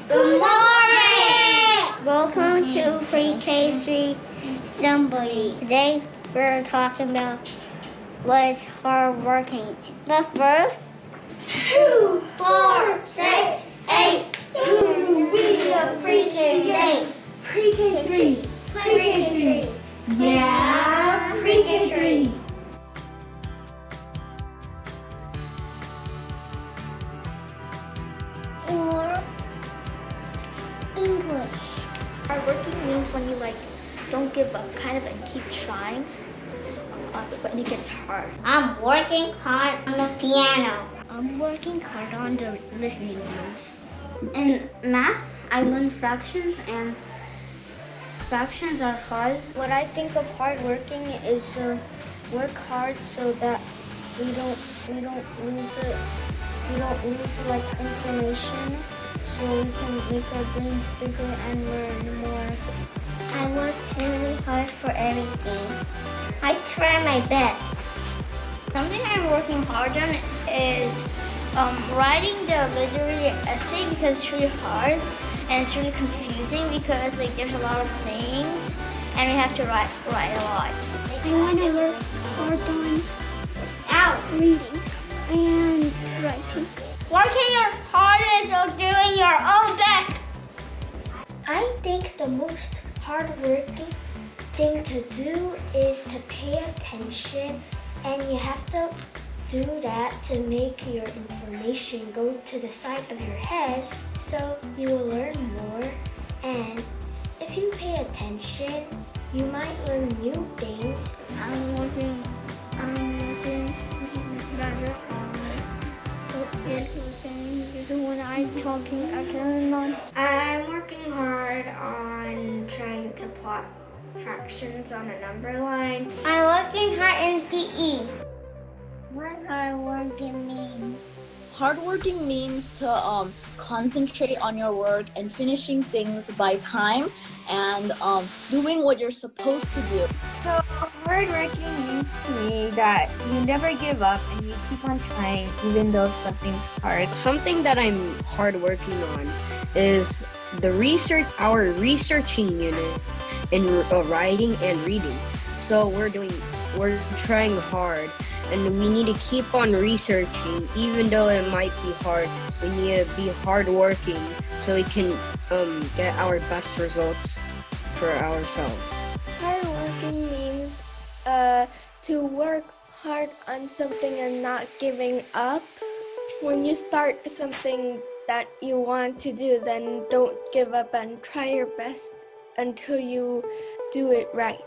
Good morning! Welcome to PK3 Assembly. Today we're talking about what is hardworking. But first, 2, 4, 6, 8. Do we appreciate PK3? PK3. Yeah, PK3. Or English. Hardworking means when you don't give up, kind of and keep trying, when it gets hard. I'm working hard on the piano. I'm working hard on the listening rules. In math, I learned fractions, and fractions are hard. What I think of hardworking is work hard so that we don't lose it. We don't lose information, so we can make our brains bigger and learn more. I work really hard for everything. I try my best. Something I'm working hard on is writing the literary essay, because it's really hard and it's really confusing because there's a lot of things and we have to write a lot. I want to work hard on reading and writing. Working your hardest or doing your own best. I think the most hardworking thing to do is to pay attention, and you have to do that to make your information go to the side of your head so you will learn more. And if you pay attention, you might learn new things. I'm working better on when I'm talking, I can learn. I'm working hard on trying to plot fractions on a number line. I'm working hard in PE. What hardworking means? Hardworking means to concentrate on your work and finishing things by time and doing what you're supposed to do. So hardworking means to me that you never give up and you keep on trying even though something's hard. Something that I'm hardworking on is our researching unit in writing and reading. So we're trying hard, and we need to keep on researching even though it might be hard. We need to be hardworking so we can get our best results for ourselves. Hardworking means to work hard on something and not giving up. When you start something that you want to do, then don't give up and try your best until you do it right.